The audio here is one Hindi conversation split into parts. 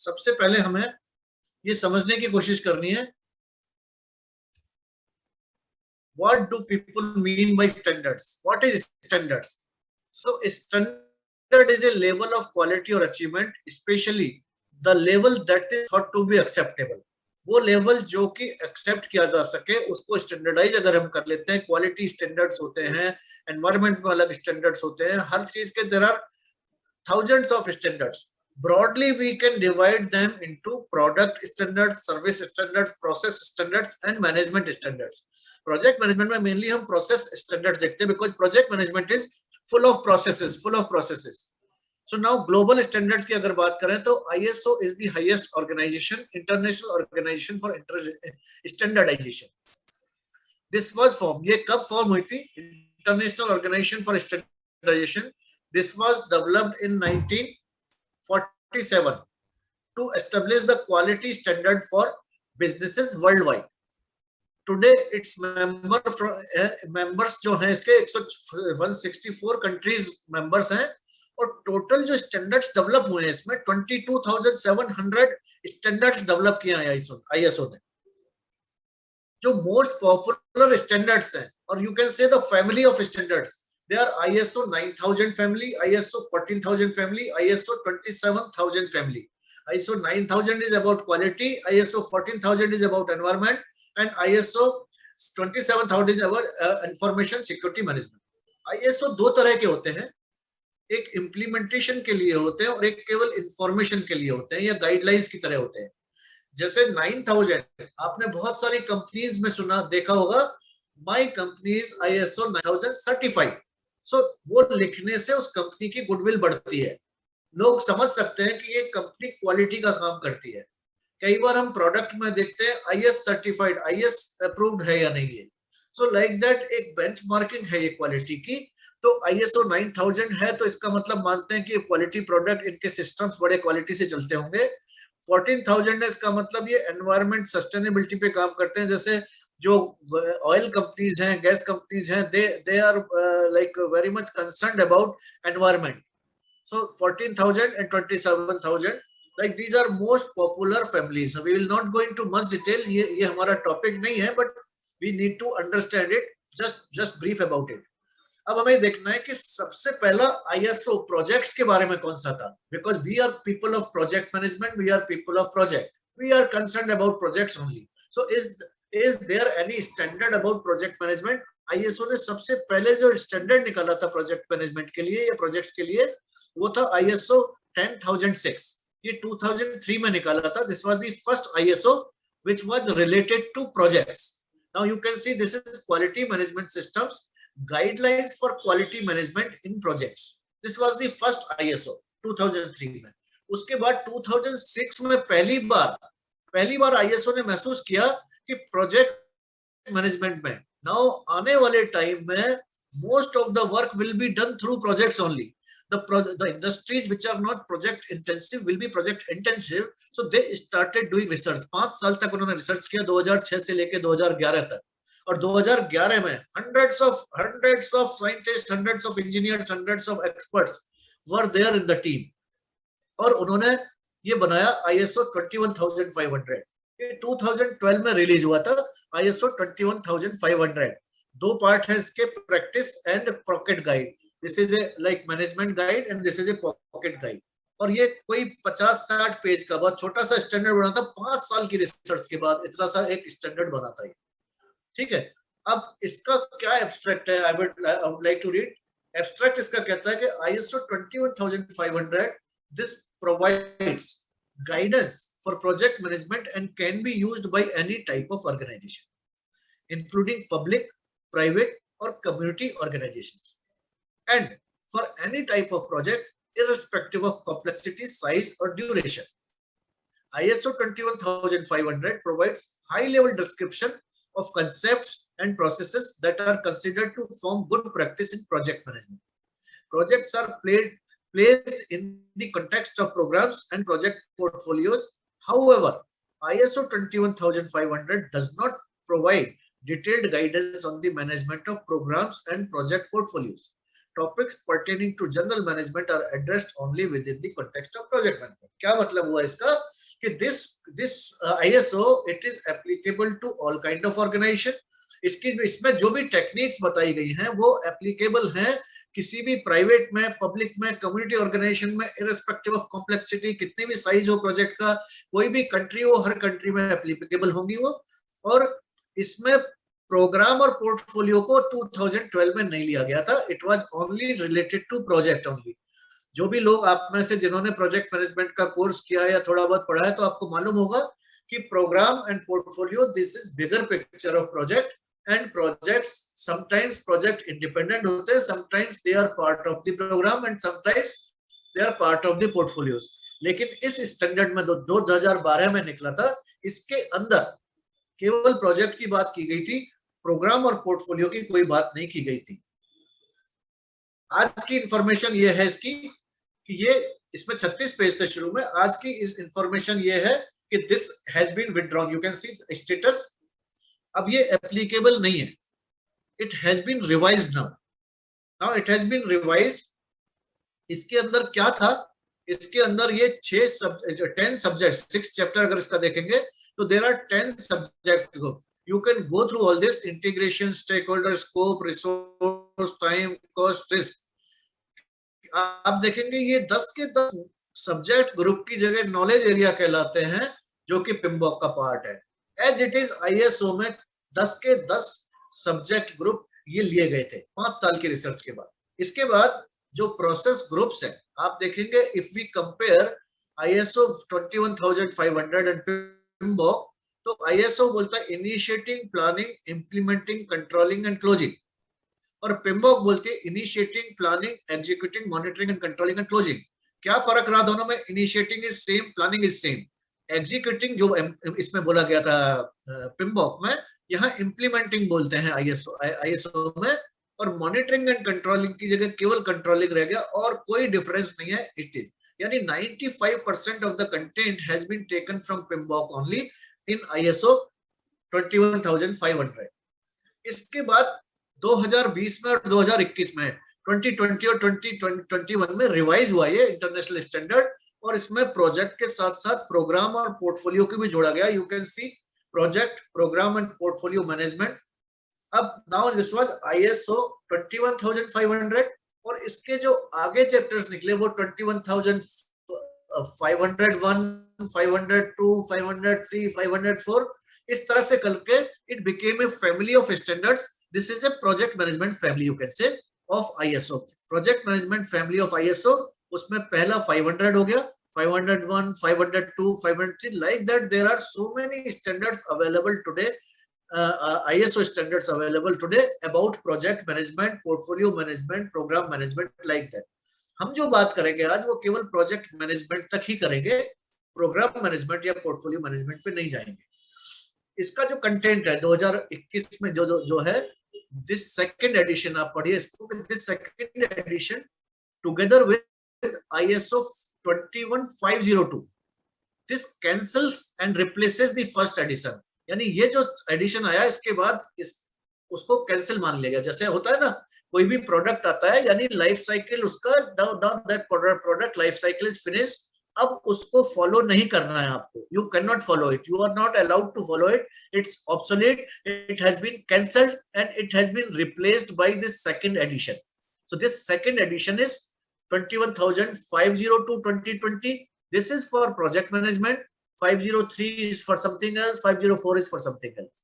सबसे पहले हमें ये समझने की कोशिश करनी है, what do people mean by standards? What is standards? So standard is a level of quality or achievement, especially the level that is thought to be acceptable. वो लेवल जो कि एक्सेप्ट किया जा सके उसको स्टैंडर्डाइज अगर हम कर लेते हैं. क्वालिटी स्टैंडर्ड्स होते हैं, एनवायरमेंट में अलग स्टैंडर्ड्स होते हैं, हर चीज के there are thousands of standards. Broadly, we can divide them into product standards, service standards, process standards, and management standards. Project management में mainly हम process standards देखते हैं because project management is full of processes. So now global standards की अगर बात करें तो ISO is the highest organization, international organization for standardization. This was formed. ये कब form हुई थी? International Organization for Standardization. This was developed in 1947 to establish the quality standard for businesses worldwide. Today its members जो हैं इसके 164 countries members हैं और टोटल जो स्टैंडर्ड्स डेवलप हुए हैं इसमें 22,700 स्टैंडर्ड्स डेवलप किए हैं ISO ने. जो मोस्ट पॉपुलर स्टैंडर्ड्स हैं और you can say the family of standards, they are ISO 9000 family, ISO 14000 family, ISO 27000 family. ISO 9000 is about quality, ISO 14000 is about environment, and ISO 27000 is about information security management. ISO दो तरह के होते हैं, एक इम्प्लीमेंटेशन के लिए होते हैं और एक केवल इंफॉर्मेशन के लिए होते हैं या गाइडलाइंस की तरह होते हैं. जैसे 9000 आपने बहुत सारी कंपनीज में सुना देखा होगा, my company is ISO 9000 certified. So वो लिखने से उस कंपनी की गुडविल बढ़ती है, लोग समझ सकते हैं कि ये कंपनी क्वालिटी का काम करती है. कई बार हम प्रोडक्ट में देखते हैं IS सर्टिफाइड, IS अप्रूव्ड है या नहीं है. सो लाइक दैट एक बेंचमार्किंग है ये क्वालिटी की. तो ISO 9000 है तो इसका मतलब मानते हैं कि ये क्वालिटी प्रोडक्ट, इनके सिस्टम्स बड़े क्वालिटी से चलते होंगे. 14000 है इसका मतलब ये एनवायरमेंट सस्टेनेबिलिटी पे काम करते हैं. जैसे जो ऑयल कंपनीज हैं, गैस कंपनीज हैं, they are like very much concerned about environment. So 14000 and 27000 like these are most popular families. We will not go into much detail, ये हमारा टॉपिक नहीं है, but we need to understand it, just brief about it. अब हमें देखना है कि सबसे पहला ISO प्रोजेक्ट्स के बारे में कौन सा था, because we are people of project management, we are people of project, we are concerned about projects only. So is there any standard about project management? ISO ने सबसे पहले जो स्टैंडर्ड निकाला था प्रोजेक्ट मैनेजमेंट के लिए या प्रोजेक्ट्स के लिए वो था ISO 10006. ये 2003 में निकाला था. This was the first ISO which was related to projects. Now you can see this is quality management systems, guidelines for quality management in projects. This was the first ISO 2003 में. उसके बाद 2006 में पहली बार ISO ने महसूस किया कि प्रोजेक्ट मैनेजमेंट में नाउ आने वाले टाइम में most of the work will be done through projects only. The industries which are not project intensive will be project intensive. So they started doing research. 5 साल तक उन्होंने रिसर्च किया, 2006 से लेके 2011 तक. और 2011 में hundreds of scientists, hundreds of engineers, hundreds of experts were there in the team. और उन्होंने ये बनाया ISO 21500. ये 2012 में रिलीज हुआ था ISO 21500. दो पार्ट है इसके, practice and pocket guide. This is A like management guide and this is A pocket guide. और ये कोई 50-60 पेज का बहुत छोटा सा स्टैंडर्ड बना था. 5 साल की रिसर्च के बाद इतना सा एक स्टैंडर्ड बना था. ठीक है, अब इसका क्या एब्स्ट्रैक्ट है? I would like to read. Abstract इसका कहता है कि ISO 21500 this provides guidance for project management and can be used by any type of organisation including public, private और community organisations, and for any type of project irrespective of complexity, size or duration. ISO 21500 provides high level description of concepts and processes that are considered to form good practice in project management. Projects are placed in the context of programs and project portfolios. However, ISO 21500 does not provide detailed guidance on the management of programs and project portfolios. Topics pertaining to general management are addressed only within the context of project management. क्या मतलब हुआ इसका कि this ISO it is applicable to all kind of organisation. इसमें जो भी टेक्निक्स बताई गई हैं वो एप्लीकेबल हैं किसी भी प्राइवेट में, पब्लिक में, कम्युनिटी ऑर्गेनाइजेशन में, इररिस्पेक्टिव ऑफ कॉम्प्लेक्सिटी, कितने भी साइज हो प्रोजेक्ट का, कोई भी कंट्री हो, हर कंट्री में एप्लीकेबल होंगी वो। और इसमें प्रोग्राम और पोर्टफोलियो को 2012 में नहीं लिया गया था, it was only related to project only. जो भी लोग आप में से जिन्होंने प्रोजेक्ट मैनेजमेंट का कोर्स किया है या थोड़ा बहुत पढ़ा है तो आपको मालूम होगा कि programme and portfolio this is bigger picture of project, and projects sometimes project independent होते हैं, sometimes they are part of the programme and sometimes they are part of the portfolios. लेकिन इस स्टैंडर्ड में 2012 में निकला था, इसके अंदर केवल प्रोजेक्ट की बात की गई थी, प्रोग्राम और पोर्टफोलियो की कोई बात नहीं की गई थी। आज की इंफॉर्मेशन ये है इसकी कि ये इसमें 36 पेज थे शुरू में, आज की इस इंफॉर्मेशन ये है कि this has been withdrawn, you can see status. अब ये एप्लीकेबल नहीं है, it has been revised now it has been revised. इसके अंदर क्या था, इसके अंदर ये 10 सब्जेक्ट, 6 चैप्टर अगर इसका देखेंगे तो there are 10 subjects. You can go through all this: integration, stakeholder, scope, resource, time, cost, risk. आप देखेंगे ये 10 के 10 सब्जेक्ट ग्रुप की जगह नॉलेज एरिया कहलाते हैं, जो कि पिम्बॉक का पार्ट है। एज इट इज ISO में 10 के 10 सब्जेक्ट ग्रुप ये लिए गए थे 5 साल की रिसर्च के बाद। इसके बाद जो प्रोसेस ग्रुप्स है आप देखेंगे, if we compare ISO 21500 and PMBOK, तो ISO बोलता है initiating, planning, implementing, controlling and closing, और पिम्बॉक बोलती है initiating, planning, executing, monitoring and controlling and closing. क्या फर्क रहा दोनों में? Initiating is same, planning is same. Executing जो इसमें बोला गया था पिम्बॉक में, यहाँ इंप्लीमेंटिंग बोलते हैं ISO में, और मॉनिटरिंग एंड कंट्रोलिंग की जगह केवल कंट्रोलिंग रह गया, और कोई डिफरेंस नहीं है। इट इज यानी 95% of the content has been taken from PMBOK only in ISO 21500। इसके बाद 2020 में और 2021 में 2020 और 2021 में रिवाइज हुआ ये इंटरनेशनल स्टैंडर्ड, और इसमें प्रोजेक्ट के साथ साथ प्रोग्राम और पोर्टफोलियो को भी जोड़ा गया। You can see project, programme and portfolio management. अब नाउ दिस वाज ISO 21500, और इसके जो आगे चैप्टर्स निकले वो 21501, 502, 503, 504, इस तरह से करके it became a family of standards. This is A project management family, you can से, of ISO, project management family of ISO। उसमें पहला 500 हो गया, 501, 502, 503, like that there are so many standards available today, ISO standards available today about project management, portfolio management, program management, like that. हम जो बात करेंगे आज वो केवल प्रोजेक्ट मैनेजमेंट तक ही करेंगे, प्रोग्राम मैनेजमेंट या पोर्टफोलियो मैनेजमेंट पे नहीं जाएंगे। इसका जो कंटेंट है 2021 में जो है, दिस सेकंड एडिशन आप पढ़िए इसको, this second addition together with ISO 21502, this cancels and replaces the first edition. यानी ये जो एडिशन आया इसके बाद उसको कैंसिल मान लिया गया। जैसे होता है ना, कोई भी प्रोडक्ट आता है यानी लाइफ साइकिल उसका, that product life cycle is finished, अब उसको फॉलो नहीं करना है आपको, you can not follow it, you are not allowed to follow it, it's obsolete, it has been cancelled and it has been replaced by this second edition. So this second edition is 21502 2020. This is for project management. 503 is for something else, 504 is for something else.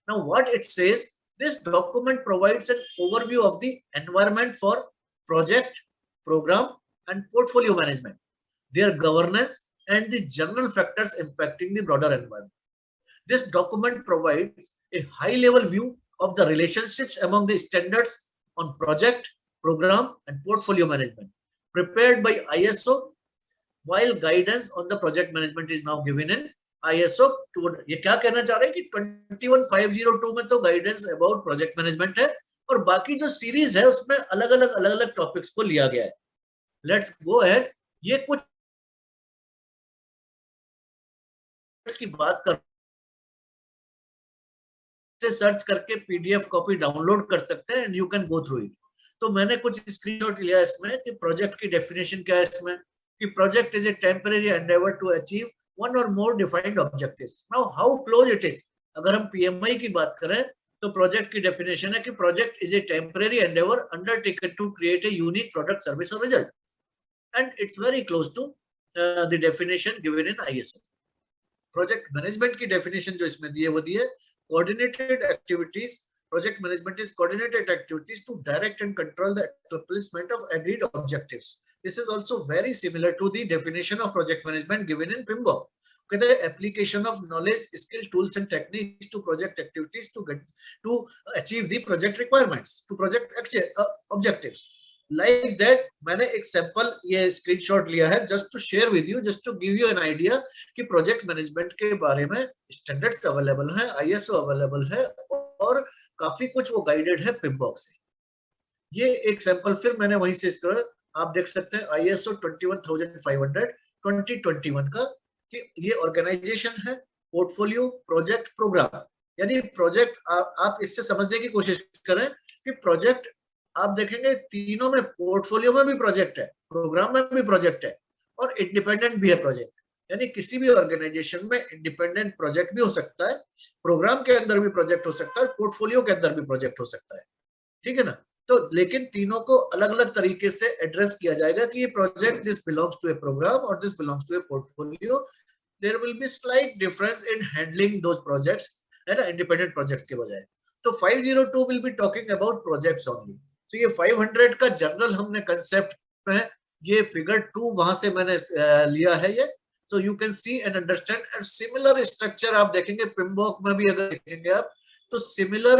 Now what it says, this document provides an overview of the environment for project, program and portfolio management, their governance and the general factors impacting the broader environment. This document provides a high level view of the relationships among the standards on project, program and portfolio management prepared by ISO, while guidance on the project management is now given in ISO 2। ये क्या कहना चाह रहे हैं कि 21502 में तो गाइडेंस अबाउट प्रोजेक्ट मैनेजमेंट है, और बाकी जो सीरीज है उसमें अलग अलग टॉपिक्स को लिया गया है। लेट्स गो अहेड, ये कुछ की बात कर से सर्च करके PDF कॉपी डाउनलोड कर सकते हैं and you can go through it. तो मैंने कुछ स्क्रीनशॉट लिया इसमें कि प्रोजेक्ट की डेफिनेशन क्या है इसमें, कि project is a temporary endeavour to achieve one or more defined objectives. Now how close it is? अगर हम PMI की बात करें तो प्रोजेक्ट की डेफिनेशन है कि project is a temporary endeavour undertaken to create a unique product service और result, and it's very close to the definition given in ISO. Project management की डेफिनेशन जो इसमें दी है वो दी है coordinated activities. Project management is coordinated activities to direct and control the accomplishment of agreed objectives. This is also very similar to the definition of project management given in PMBOK. The application of knowledge, skill, tools, and techniques to project activities to achieve the project requirements, to project objectives. Like that, मैंने एक सैंपल ये स्क्रीनशॉट लिया है just to share with you, just to give you an idea कि project management के बारे में standards available है, ISO available है और काफी कुछ वो गाइडेड है PMBOK से. ये एक सैंपल फिर मैंने वहीं से इसका आप देख सकते हैं ISO 21500 2021 का कि ये ऑर्गेनाइजेशन है, पोर्टफोलियो, प्रोजेक्ट, प्रोग्राम. यानी प्रोजेक्ट आप इससे समझने की कोशिश करें कि प्रोजेक्ट आप देखेंगे तीनों में, पोर्टफोलियो में भी प्रोजेक्ट है, प्रोग्राम में भी प्रोजेक्ट है और इंडिपेंडेंट भी है प्रोजेक्ट. यानी किसी भी ऑर्गेनाइजेशन में इंडिपेंडेंट प्रोजेक्ट भी हो सकता है, प्रोग्राम के अंदर भी प्रोजेक्ट हो सकता है, पोर्टफोलियो के अंदर भी प्रोजेक्ट हो सकता है. ठीक है ना? तो लेकिन तीनों को अलग अलग तरीके से एड्रेस किया जाएगा कि ये project this belongs to a programme और this belongs to a portfolio. There will be slight difference in handling those projects, है ना, इंडिपेंडेंट प्रोजेक्ट के बजाय. तो 502 will be talking about projects only. तो ये 500 का जनरल हमने कंसेप्ट है, ये फिगर 2 वहां से मैंने लिया है ये. तो you can C and understand and similar structure आप देखेंगे PMBOK में भी. अगर देखेंगे आप तो सिमिलर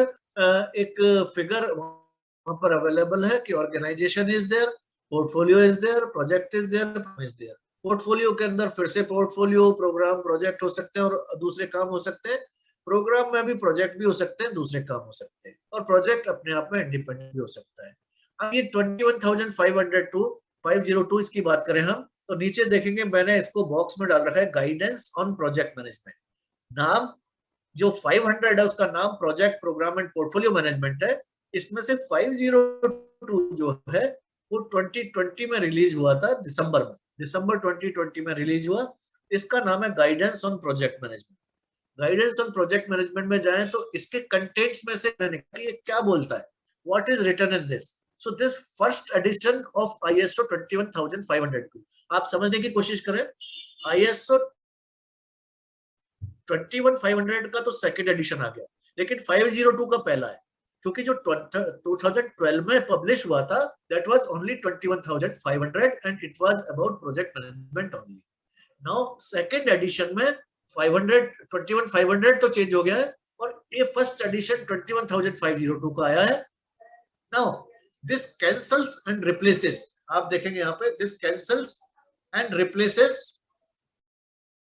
एक फिगर वहां पर अवेलेबल है कि organisation is there, portfolio is there, project is there, is there. Portfolio के अंदर फिर से पोर्टफोलियो, प्रोग्राम, प्रोजेक्ट हो सकते हैं और दूसरे काम हो सकते हैं. प्रोग्राम में भी प्रोजेक्ट भी हो सकते हैं, दूसरे काम हो सकते हैं, और प्रोजेक्ट अपने आप में इंडिपेंडेंट भी हो सकता है. अब ये 21502 502 इसकी बात करें हम तो नीचे देखेंगे मैंने इसको बॉक्स में डाल रखा है गाइडेंस ऑन प्रोजेक्ट मैनेजमेंट. नाम जो 500 है उसका नाम project, programme and portfolio management है. इसमें से 502 जो है वो 2020 में रिलीज हुआ था, दिसंबर 2020 में रिलीज हुआ. इसका नाम है guidance on project management. Guidance on project management में जाएं तो इसके कंटेंट्स में से ये क्या बोलता है, what is written in this. So this first edition of ISO 21502. आप समझने की कोशिश करें. ISO 21500 का तो सेकंड एडिशन आ गया, लेकिन 502 का पहला है, क्योंकि जो 2012 में पब्लिश हुआ था that was only 21500 and it was about project management only. Now second edition में 21500 तो चेंज हो गया है और ये फर्स्ट एडिशन 21502 का आया है. Now this cancels and replaces, आप देखेंगे यहाँ पे this cancels and replaces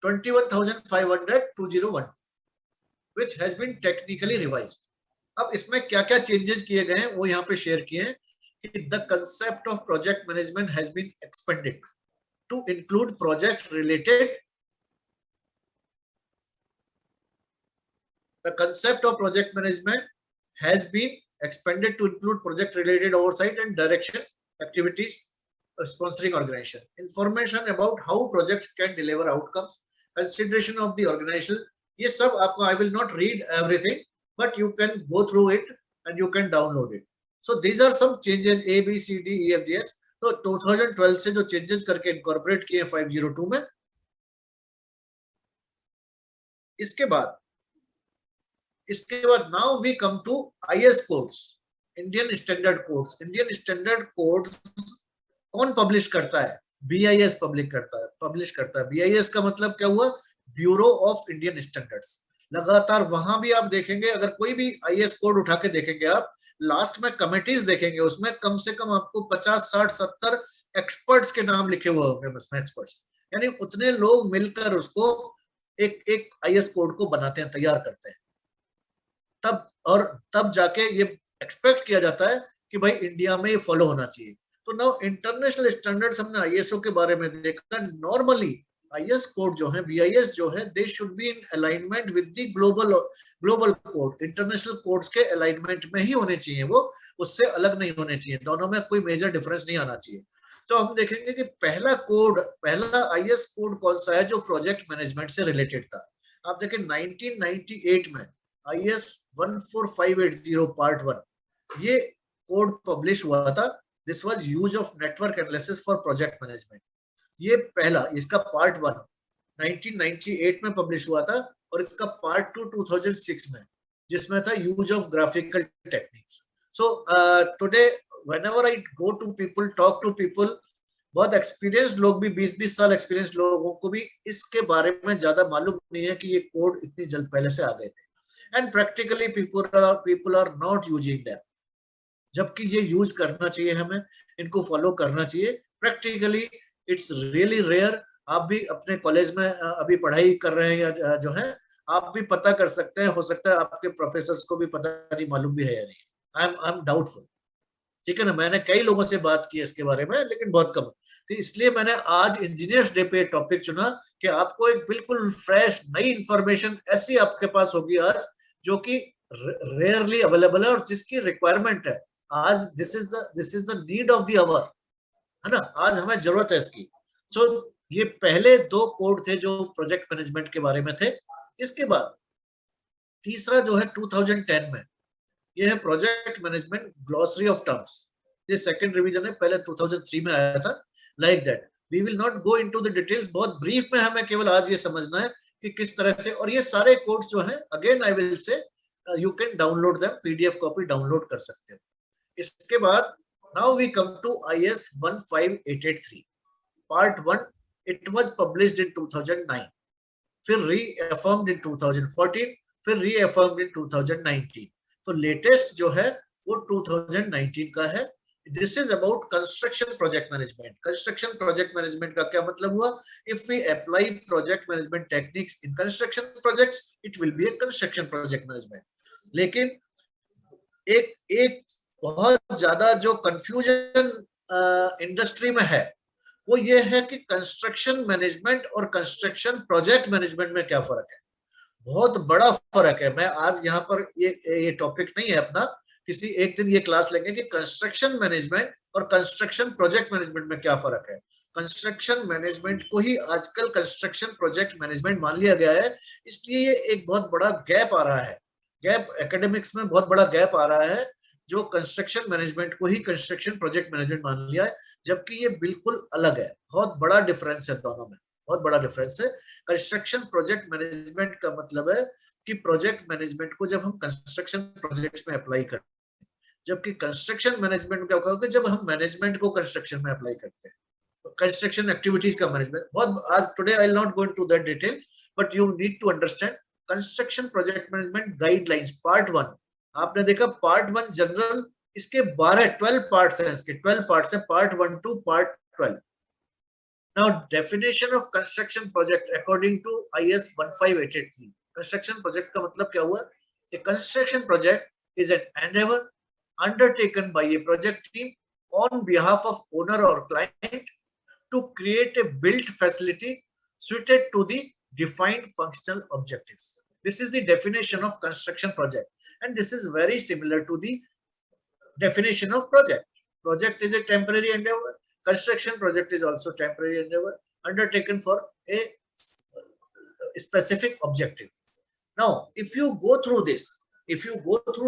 21500 201 which has been technically revised. अब इसमें क्या क्या चेंजेस किए गए हैं वो यहाँ पे शेयर किए हैं कि the concept of project management has been expanded to include project related. The concept of project management has been expanded to include project related oversight and direction activities, sponsoring organization, information about how projects can deliver outcomes, consideration of the organization. ये सब आपको, I will not read everything, but you can go through it and you can download it. So these are some changes A, B, C, D, E, F, G, H. तो 2012 से जो changes करके incorporate किए 502 में. इसके बाद now we come to IS codes, Indian standard codes. Indian standard codes कौन पब्लिश करता है? BIS पब्लिश करता है. BIS का मतलब क्या हुआ? Bureau of Indian standards. लगातार वहां भी आप देखेंगे, अगर कोई भी IS कोड उठा के देखेंगे आप, लास्ट में कमिटीज देखेंगे, उसमें कम से कम आपको 50, 60, 70 एक्सपर्ट्स के नाम लिखे हुए होंगे. उसमें एक्सपर्ट्स यानी उतने लोग मिलकर उसको एक IS कोड को बनाते हैं, तैयार करते हैं. तब जाके ये एक्सपेक्ट किया जाता है कि भाई इंडिया में ये फॉलो होना चाहिए. तो नाउ इंटरनेशनल स्टैंडर्ड्स हमने ISO के बारे में देखा. नॉर्मली IS कोड जो है, BIS जो है, they should be in alignment with the global code. International codes के अलाइनमेंट में ही होने चाहिए, वो उससे अलग नहीं होने चाहिए. दोनों में कोई मेजर डिफरेंस नहीं आना चाहिए. तो हम देखेंगे कि पहला आईएएस कोड कौन सा है जो प्रोजेक्ट मैनेजमेंट से रिलेटेड था। आप देखें 1998 में आईएएस 14580 पार्ट 1 ये कोड पब्लिश हुआ था। This was use of network analysis for project management. ये पहला, इसका पार्ट 1 1998 में पब्लिश हुआ था, और इसका पार्ट 2 2006 में, जिसमें था use of graphical techniques. So today whenever I go to people, talk to people, बहुत एक्सपीरियंस्ड लोग भी 20-20 साल एक्सपीरियंस लोगों को भी इसके बारे में ज्यादा मालूम नहीं है कि ये कोड इतनी जल्द पहले से आ गए थे। And practically people are not using them, जबकि ये यूज करना चाहिए, हमें इनको फॉलो करना चाहिए। Practically it's really rare. आप भी अपने कॉलेज में अभी पढ़ाई कर रहे हैं या जो है, आप भी पता कर सकते हैं, हो सकता है आपके प्रोफेसर्स को भी पता नहीं, मालूम भी है या नहीं। आई एम डाउटफुल, ठीक है ना। मैंने कई लोगों से बात की इसके बारे में, लेकिन बहुत कम। तो इसलिए मैंने आज इंजीनियर्स डे पे टॉपिक चुना कि आपको एक बिल्कुल फ्रेश नई इंफॉर्मेशन ऐसी आपके पास होगी आज, जो कि रेयरली अवेलेबल है और जिसकी रिक्वायरमेंट है आज। This is the need of the hour, है ना। आज हमें जरूरत है इसकी। सो ये पहले 2 कोड थे जो प्रोजेक्ट मैनेजमेंट के बारे में थे। इसके बाद तीसरा जो है 2010 में, ये है project management glossary of terms. ये सेकंड रिवीजन है, पहले 2003 में आया था। Like that we will not go into the details, बहुत ब्रीफ में हमें केवल आज ये समझना है कि किस तरह से। और ये सारे कोड्स जो हैं, again I will say, you can download them, PDF copy download कर सकते हो। इसके बाद now we come to IAS 15883 part 1। It was published in 2009, फिर रीअफर्म्ड इन 2014, फिर रीअफर्म्ड इन 2019। तो लेटेस्ट जो है वो 2019 का है। This is about construction project management. Construction project management का क्या मतलब हुआ? If we apply project management techniques in construction projects, it will be a construction project management. लेकिन एक बहुत ज्यादा जो कंफ्यूजन इंडस्ट्री में है, वो ये है कि कंस्ट्रक्शन मैनेजमेंट और कंस्ट्रक्शन प्रोजेक्ट मैनेजमेंट में क्या फर्क है। बहुत बड़ा फर्क है। मैं आज यहाँ पर ये टॉपिक नहीं है अपना, किसी एक दिन ये क्लास लेंगे कि कंस्ट्रक्शन मैनेजमेंट और कंस्ट्रक्शन प्रोजेक्ट मैनेजमेंट में क्या फर्क है। कंस्ट्रक्शन मैनेजमेंट को ही आजकल कंस्ट्रक्शन प्रोजेक्ट मैनेजमेंट मान लिया गया है, इसलिए ये एक बहुत बड़ा गैप आ रहा है। गैप एकेडमिक्स में बहुत बड़ा गैप आ रहा है, जो कंस्ट्रक्शन मैनेजमेंट को ही कंस्ट्रक्शन प्रोजेक्ट मैनेजमेंट मान लिया है, जबकि ये बिल्कुल अलग है। बहुत बड़ा डिफरेंस है दोनों में, बहुत बड़ा डिफरेंस है। कंस्ट्रक्शन प्रोजेक्ट मैनेजमेंट का मतलब है कि प्रोजेक्ट मैनेजमेंट को जब हम कंस्ट्रक्शन प्रोजेक्ट्स में अप्लाई करते हैं, जबकि कंस्ट्रक्शन मैनेजमेंट क्या होगा जब हम मैनेजमेंट को कंस्ट्रक्शन में अप्लाई करते हैं। कंस्ट्रक्शन एक्टिविटीज का मैनेजमेंट बहुत, आज today I will not go into that detail, but you need to understand construction project management guidelines part 1। आपने देखा पार्ट 1 जनरल, इसके 12 पार्ट्स हैं, इसके 12 पार्ट्स हैं, part 1 to part 12। Now, definition of construction project according to IS 15883. Construction project का मतलब क्या हुआ? A construction project is an endeavor undertaken by a project team on behalf of owner or client to create a built facility suited to the defined functional objectives. This is the definition of construction project, and this is very similar to the definition of project. Project is a temporary endeavor. Construction project is also temporary endeavor undertaken for a specific objective. Now, if you go through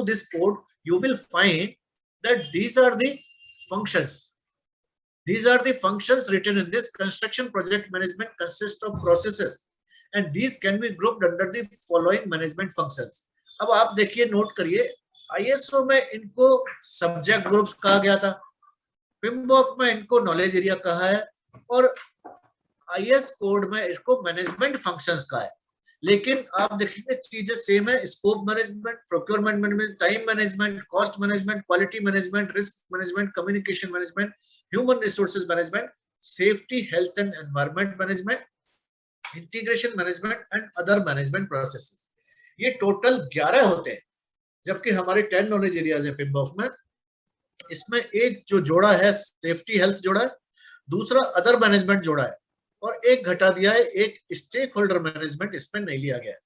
this code, you will find that these are the functions. These are the functions written in this. Construction project management consists of processes, and these can be grouped under the following management functions. अब आप देखिए, नोट करिए, आईएसओ में इनको सब्जेक्ट ग्रुप्स कहा गया था, पिम्बॉक में इनको नॉलेज एरिया कहा है, और आईएस कोड में इसको मैनेजमेंट फंक्शंस कहा है। लेकिन आप देखेंगे चीजें सेम है। Scope management, procurement management, time management, cost management, quality management, risk management, communication management, human resources management, safety health and environment management, integration management and other management processes. ये टोटल 11 होते हैं, जबकि हमारे 10 नॉलेज एरियाज है पिम्बॉक में। इसमें एक जो जोड़ा है सेफ्टी हेल्थ जोड़ा है, दूसरा अदर मैनेजमेंट जोड़ा है, और एक घटा दिया है, एक स्टेक होल्डर मैनेजमेंट इसमें नहीं लिया गया है।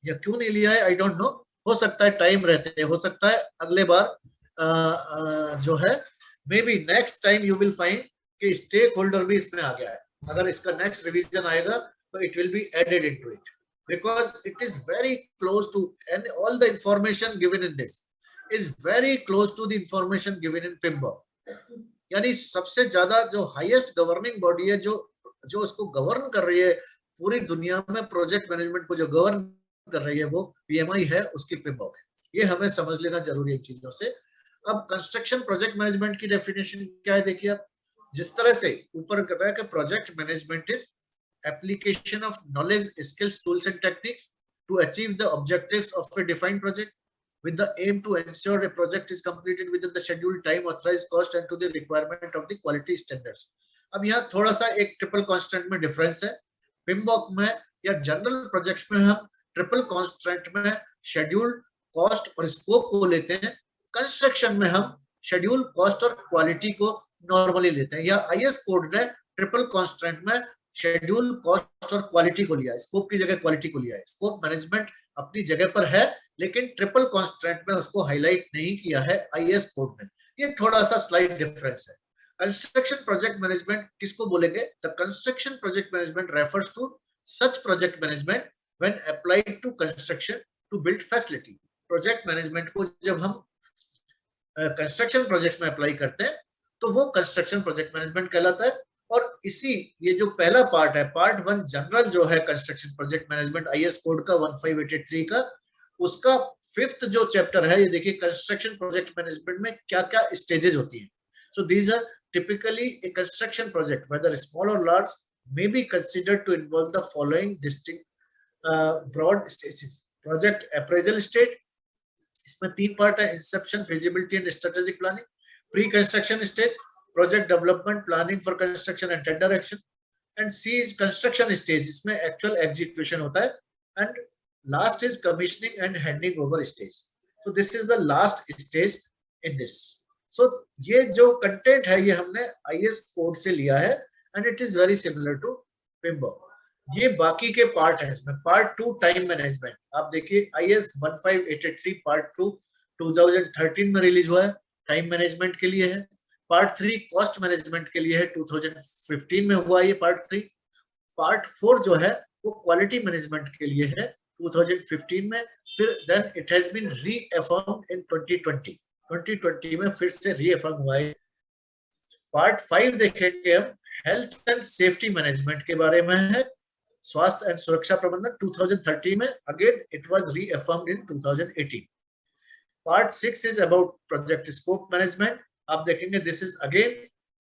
या क्यों नहीं लिया है आई डोंट नो, हो सकता है टाइम रहते, हो सकता है अगले बार जो है may be next time you will find कि स्टेक होल्डर भी इसमें आ गया है। अगर इसका नेक्स्ट रिवीजन आएगा तो it will be added into it, because it is very close to, and all the information given in this is very close to the information given in PMBOK। यानी सबसे ज्यादा जो हाईएस्ट गवर्निंग बॉडी है, जो जो उसको गवर्न कर रही है पूरी दुनिया में, प्रोजेक्ट मैनेजमेंट को जो गवर्न कर रही है वो PMI है, उसकी PMBOK है। ये हमें समझ लेना जरूरी है चीजों से। अब कंस्ट्रक्शन प्रोजेक्ट मैनेजमेंट की डेफिनेशन क्या है, देखिए आप, जिस तरह से ऊपर कर रहा है कि project management is application of knowledge, skills, tools and techniques to achieve the objectives of a defined project with the aim to ensure a project is completed within the scheduled time, authorized cost and to the requirement of the quality standards। अब यहाँ थोड़ा सा एक ट्रिपल कांस्टेंट में डिफरेंस है। PMBOK में या जनरल प्रोजेक्ट्स में हम ट्रिपल कांस्टेंट में शेड्यूल, कॉस्ट और स्कोप को लेते हैं। कंस्ट्रक्शन में हम शेड्यूल, कॉस्ट और क्वालिटी को नॉर्मली लेते हैं। या IS कोड ने ट्रिपल कांस्टेंट में शेड्यूल, कॉस्ट और क्वालिटी को लिया है, स्कोप की जगह क्वालिटी को लिया है। स्कोप मैनेजमेंट अपनी जगह पर है, लेकिन ट्रिपल कांस्टेंट में उसको हाईलाइट नहीं किया है IS कोड में। ये थोड़ा सा स्लाइड डिफरेंस है। कंस्ट्रक्शन प्रोजेक्ट मैनेजमेंट किसको बोलेंगे? The construction project management refers to such project management when applied to construction to build facility. Project management को जब हम कंस्ट्रक्शन प्रोजेक्ट्स में अप्लाई करते हैं तो वो कंस्ट्रक्शन प्रोजेक्ट मैनेजमेंट कहलाता है। और इसी ये जो पहला पार्ट है, पार्ट 1 जनरल जो है construction project management IS code का 1583 का, उसका 5th जो चैप्टर है, ये देखिए कंस्ट्रक्शन प्रोजेक्ट मैनेजमेंट में क्या क्या स्टेजेस होती हैं। So these are typically a construction project whether small और large may be considered to involve the following distinct broad stages. Project appraisal stage, इसमें 3 पार्ट है, inception, feasibility and strategic planning. Pre construction stage, project development, planning for construction and tender action. And C is construction stage, इसमें एक्चुअल एग्जीक्यूशन होता है। And last is commissioning and handing over stage. So this is the last stage in this. So ये जो कंटेंट है ये हमने IS कोड से लिया है, and it is very similar to PMBOK। ये बाकी के पार्ट है। इसमें पार्ट 2 टाइम मैनेजमेंट, आप देखिए IS 1583 पार्ट 2 2013 में रिलीज हुआ है, टाइम मैनेजमेंट के लिए है। पार्ट 3 कॉस्ट मैनेजमेंट के लिए है, 2015 में हुआ ये पार्ट 3। पार्ट 4 जो है वो क्वालिटी मैनेजमेंट के लिए है, 2015 में। फिर then it has been रीअफर्म्ड in 2020 में फिर से रीअफर्म हुआ है। पार्ट 5 देखेंगे हम, हेल्थ एंड सेफ्टी मैनेजमेंट के बारे में है, स्वास्थ्य एंड सुरक्षा प्रबंधन, 2013 में। Again it was reaffirmed in 2018। Part 6 is about project scope management. आप देखेंगे this is again,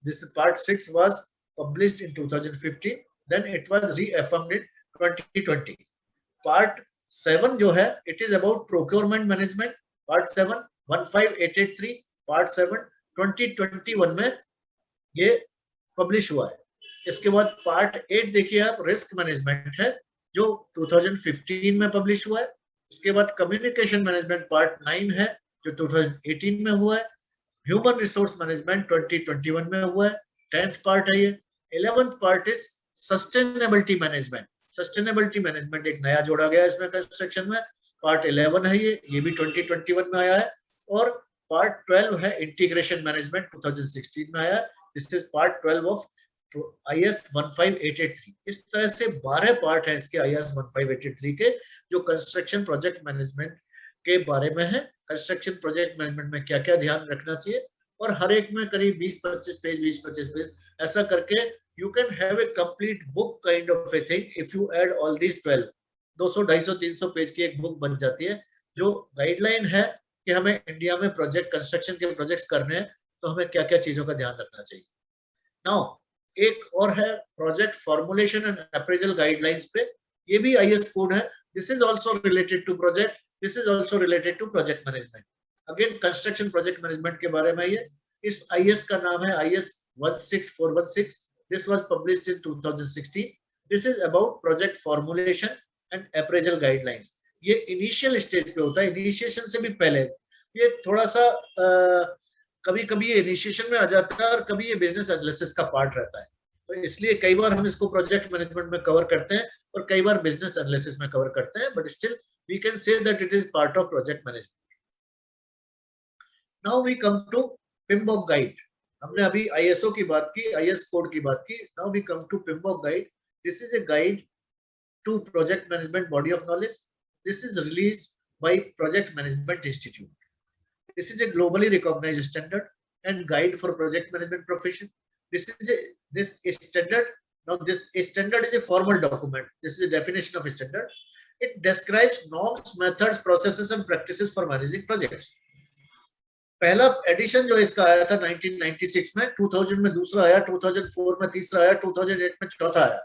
this part 6 was published in 2015, then it was reaffirmed in 2020। Part 7 जो है it is about procurement management, part 7 1583 part 7 2021 में ये पब्लिश हुआ है। इसके बाद पार्ट 8 देखिए आप, रिस्क मैनेजमेंट है, जो 2015 में पब्लिश हुआ है। इसके बाद कम्युनिकेशन मैनेजमेंट पार्ट 9 है, जो 2018 में हुआ है। ह्यूमन रिसोर्स मैनेजमेंट 2021 में हुआ है, 10th पार्ट है ये। 11th part is sustainability management. Sustainability management एक नया जोड़ा गया है इसमें कंस्ट्रक्शन में, पार्ट 11 है ये भी 2021 में आया है। और पार्ट 12 है इंटीग्रेशन मैनेजमेंट, 2016 में आया है। This is part 12 of IS 1583। इस तरह से 12 पार्ट है इसके IS 1583 के, जो कंस्ट्रक्शन प्रोजेक्ट मैनेजमेंट के बारे में है। कंस्ट्रक्शन प्रोजेक्ट मैनेजमेंट में क्या क्या ध्यान रखना चाहिए, और हर एक में करीब 20-25 पेज 20-25 पेज ऐसा करके you can have a complete book kind of a thing if you add all these 12। 200, 250, 300 page की एक बुक बन जाती है, जो गाइडलाइन है कि हमें इंडिया में प्रोजेक्ट, कंस्ट्रक्शन के प्रोजेक्ट्स करने हैं तो हमें क्या क्या चीजों का ध्यान रखना चाहिए। नाउ एक और है project formulation and appraisal guidelines पे, ये भी IS कोड है। This is also related to project, this is also related to project management. Again construction project management के बारे में ये, इस IS का नाम है IS 16416। This was published in 2016। This is about project formulation and appraisal guidelines. ये इनिशियल स्टेज पे होता है, इनिशिएशन से भी पहले। ये थोड़ा सा कभी कभी ये इनिशिएशन में आ जाता है और कभी ये बिजनेस एनालिसिस का पार्ट रहता है, तो इसलिए कई बार हम इसको प्रोजेक्ट मैनेजमेंट में कवर करते हैं और कई बार बिजनेस एनालिसिस में कवर करते हैं, but still we can say that it is part of project management. Now we come to PMBOK guide. हमने अभी आईएसओ की बात की, आईएस कोड की बात की. Now we come to PMBOK guide. This is a guide to project management body of knowledge. This is released by project management institute. This is a globally recognized standard and guide for project management profession. This standard. Now, this standard is a formal document. This is a definition of a standard. It describes norms, methods, processes, and practices for managing projects. पहला एडिशन जो इसका आया था 1996 में, 2000 में दूसरा आया, 2004 में तीसरा आया, 2008 में चौथा आया,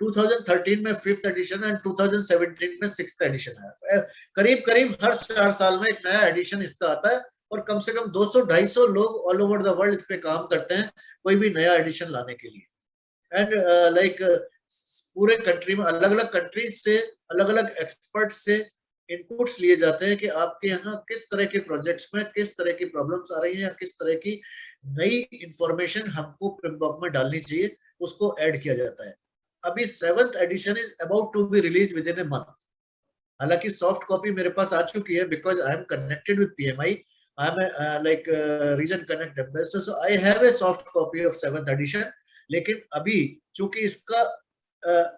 2013 में फिफ्थ एडिशन एंड 2017 में सिक्स्थ एडिशन आया. करीब करीब हर 4 साल में एक नया एडिशन इसका आता है और कम से कम 200-250 लोग ऑल ओवर द वर्ल्ड इस पे काम करते हैं कोई भी नया एडिशन लाने के लिए. एंड लाइक पूरे कंट्री में अलग अलग कंट्रीज से अलग अलग एक्सपर्ट्स से इनपुट्स लिए जाते हैं कि आपके यहाँ किस तरह के प्रोजेक्ट्स में किस तरह की प्रॉब्लम्स आ रही हैं या किस तरह की नई इंफॉर्मेशन हमको पिम्बॉक में डालनी चाहिए, उसको ऐड किया जाता है. अभी 7th edition is about to be release within a month. हालांकि सॉफ्ट कॉपी मेरे पास आ चुकी है because I am connected with PMI. I am like region connect ambassador, so I have a soft copy of 7th edition. लेकिन अभी चूंकि इसका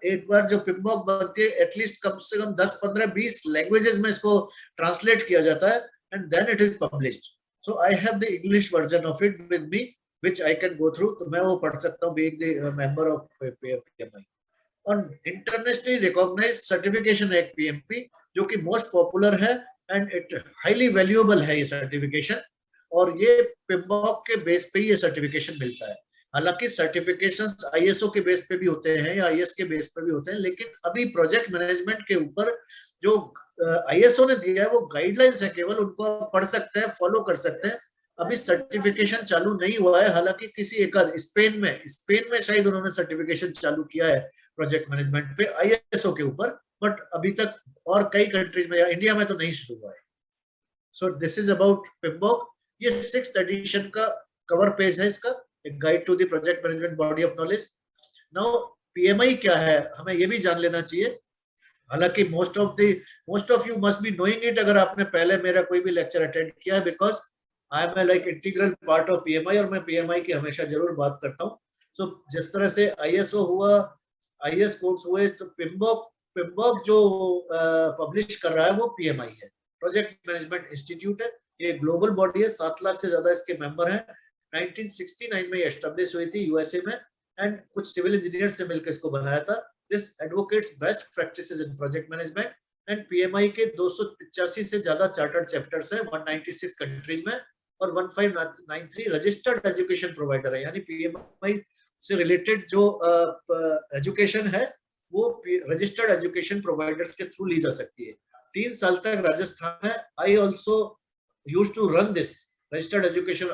एक बार जो पिम्बॉक बनती है एटलीस्ट कम से कम 10, 15, 20 लैंग्वेजेस में इसको ट्रांसलेट किया जाता है and then it is published. So I have the English version of it with me which I can go through. तो मैं वो पढ़ सकता हूँ being the member of PMI. और इंटरनेशनली रिकॉग्नाइज्ड सर्टिफिकेशन है एक PMP जो कि मोस्ट पॉपुलर है एंड इट हाईली वैल्यूएबल है ये सर्टिफिकेशन. और ये पिम्बॉक के बेस पे ही ये सर्टिफिकेशन मिलता है. हालांकि सर्टिफिकेशंस आईएसओ के बेस पे भी होते हैं या आईएस के बेस पे भी होते हैं, लेकिन अभी प्रोजेक्ट मैनेजमेंट के ऊपर जो आईएसओ ने दिया है वो गाइडलाइंस है केवल, उनको आप पढ़ सकते हैं, फॉलो कर सकते हैं. अभी सर्टिफिकेशन चालू नहीं हुआ है. हालांकि किसी एक स्पेन में शायद उन्होंने सर्टिफिकेशन चालू किया है प्रोजेक्ट मैनेजमेंट पे आईएसओ के ऊपर, बट अभी तक और कई कंट्रीज में या इंडिया में तो नहीं शुरू हुआ है. So this is about PMBOK. ये 6th एडिशन का कवर पेज है इसका, एक guide to the project management body of knowledge. Now PMI क्या है हमें ये भी जान लेना चाहिए. हालांकि most of you must be knowing it अगर आपने पहले मेरा कोई भी लेक्चर अटेंड किया है, because I am like integral part of PMI और मैं पीएमआई की हमेशा जरूर बात करता हूँ. सो जिस तरह से आईएसओ हुआ, आईएस कोर्स हुए, तो पिम्बॉक जो पब्लिश कर रहा है वो पीएमआई है, प्रोजेक्ट मैनेजमेंट इंस्टीट्यूट है. ये ग्लोबल बॉडी है, 7 लाख से ज्यादा इसके मेंबर हैं. 1969 में एस्टेब्लिश हुई थी यूएसए में एंड कुछ सिविल इंजीनियर से मिलकर इसको बनाया था. This advocates best practices in project management and PMI के 285 से ज्यादा चार्टर्ड चैप्टर्स हैं 196 कंट्रीज में और 1593 रजिस्टर्ड एजुकेशन प्रोवाइडर है. यानी पीएमआई से रिलेटेड जो एजुकेशन है वो रजिस्टर्ड एजुकेशन प्रोवाइडर्स के थ्रू ली जा सकती है. 3 साल तक राजस्थान में I also used to run this registered education.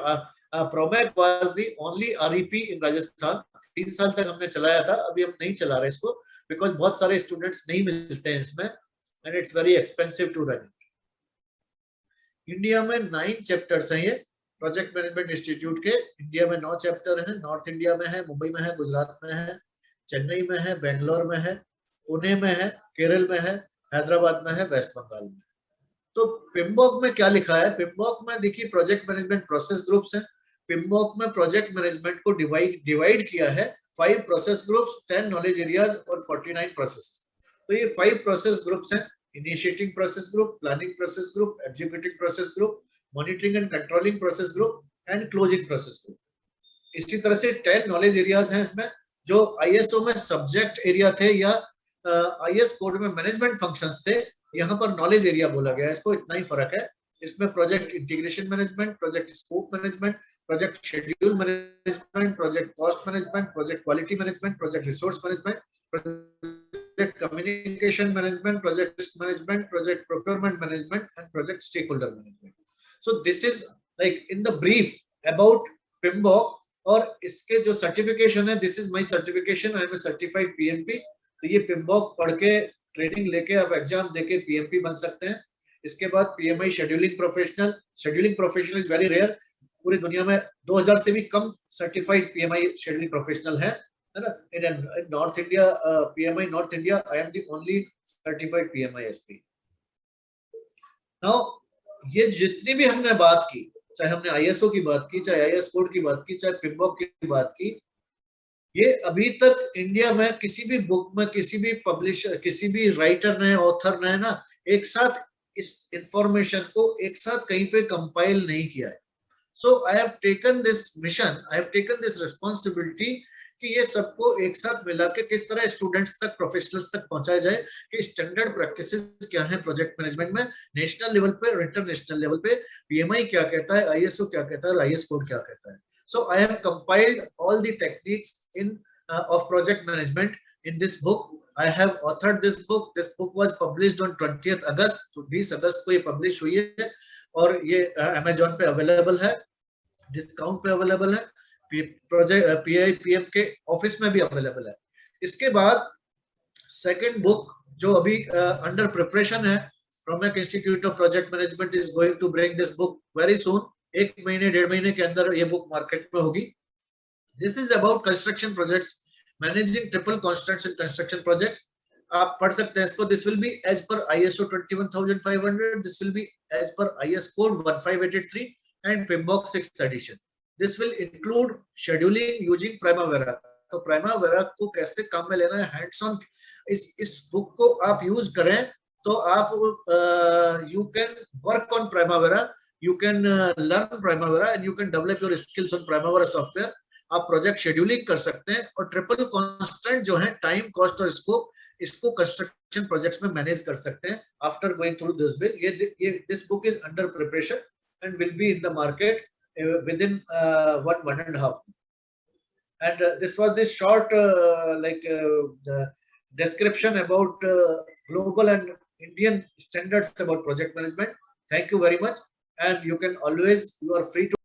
Promac was the only REP in Rajasthan. 3 साल तक हमने चलाया था, अभी हम नहीं चला रहे इसको बिकॉज बहुत सारे स्टूडेंट्स नहीं मिलते हैं इसमें and it's very expensive to run. India में 9 चैप्टर्स हैं ये प्रोजेक्ट मैनेजमेंट इंस्टीट्यूट के. इंडिया में 9 चैप्टर हैं. नॉर्थ इंडिया में है, मुंबई में है, गुजरात में है, चेन्नई में है, बेंगलोर में है, पुणे में है, केरल में है, हैदराबाद में है, वेस्ट बंगाल में. तो पिम्बॉक में क्या लिखा है? पिम्बॉक में देखिए प्रोजेक्ट मैनेजमेंट प्रोसेस ग्रुप्स हैं. पिम्बॉक में प्रोजेक्ट मैनेजमेंट को डिवाइड किया है 5 प्रोसेस ग्रुप्स, 10 नॉलेज एरियाज और 49 प्रोसेस. तो ये 5 प्रोसेस ग्रुप्स हैं: initiating process group, planning process group, executing process group, monitoring and controlling process group and closing process group. इसी तरह से 10 नॉलेज एरियाज हैं इसमें. जो आईएसओ में सब्जेक्ट एरिया थे या आईएस कोड में मैनेजमेंट फंक्शंस थे, यहाँ पर नॉलेज एरिया बोला गया है. इसको इतना ही फर्क है. इसमें project integration management, project scope management, project schedule management, project cost management, project quality management, project resource management, project communication management, project risk management, project procurement management and project stakeholder management. So this is like in the brief about PMBOK. और इसके जो सर्टिफिकेशन है, this is my certification, I am a certified PMP. तो ये पिम्बॉक पढ़ के ट्रेनिंग लेके आप एग्जाम देके पीएमपी बन सकते हैं. इसके बाद PMI scheduling professional is very rare. पूरी दुनिया में 2000 से भी कम सर्टिफाइड पीएमआई शेड्यूलिंग प्रोफेशनल है ना. In North India, PMI North India, I am the only certified PMI SP. Now ये जितनी भी हमने बात की चाहे हमने ISO की बात की, चाहे IS कोड की बात की, चाहे PMBOK की बात की, ये अभी तक इंडिया में किसी भी बुक में, किसी भी पब्लिशर, किसी भी राइटर ने, ऑथर ने ना एक साथ इस इंफॉर्मेशन को एक साथ कहीं पे कंपाइल नहीं किया है. So I have taken this mission, I have taken this responsibility कि ये सबको एक साथ मिला के किस तरह स्टूडेंट्स तक, प्रोफेशनल्स तक पहुंचाया जाए कि स्टैंडर्ड प्रैक्टिसेस क्या है प्रोजेक्ट मैनेजमेंट में, नेशनल लेवल पे और इंटरनेशनल लेवल पे. PMI क्या कहता है, ISO क्या कहता है और IS कोड क्या कहता है. So I have compiled all the techniques in of project management in this book. I have authored this book. This book was published on 20th August. तो 20 अगस्त को ये पब्लिश हुई है और ये Amazon पे अवेलेबल है, डिस्काउंट पे अवेलेबल है, प्रोजेक्ट PIPM के ऑफिस में भी अवेलेबल है. इसके बाद सेकंड बुक जो अभी अंडर प्रिपरेशन है, Promac institute of project management is going to bring this book very soon. 1 महीने 1.5 महीने के अंदर ये बुक मार्केट में होगी. This is about construction projects, managing triple constants in construction projects. आप पढ़ सकते हैं इसको. This will be as per ISO 21500, this will be as per IS code 1583 and PMBOK 6th edition. This will include scheduling using Primavera. तो प्राइमावेरा को कैसे काम में लेना है, हैंड्स ऑन. इस बुक को आप यूज करें तो आप you can work on Primavera, you can learn Primavera and you can develop your skills on Primavera software. आप प्रोजेक्ट शेड्यूलिंग कर सकते हैं और ट्रिपल कांस्टेंट जो है टाइम, कॉस्ट और स्कोप, इसको कंस्ट्रक्शन प्रोजेक्ट्स में मैनेज कर सकते हैं after going through this book. ये this book is under preparation and will be in the market within 1.5 months. And this was this short description about global and Indian standards about project management. Thank you very much. And you can always, you are free to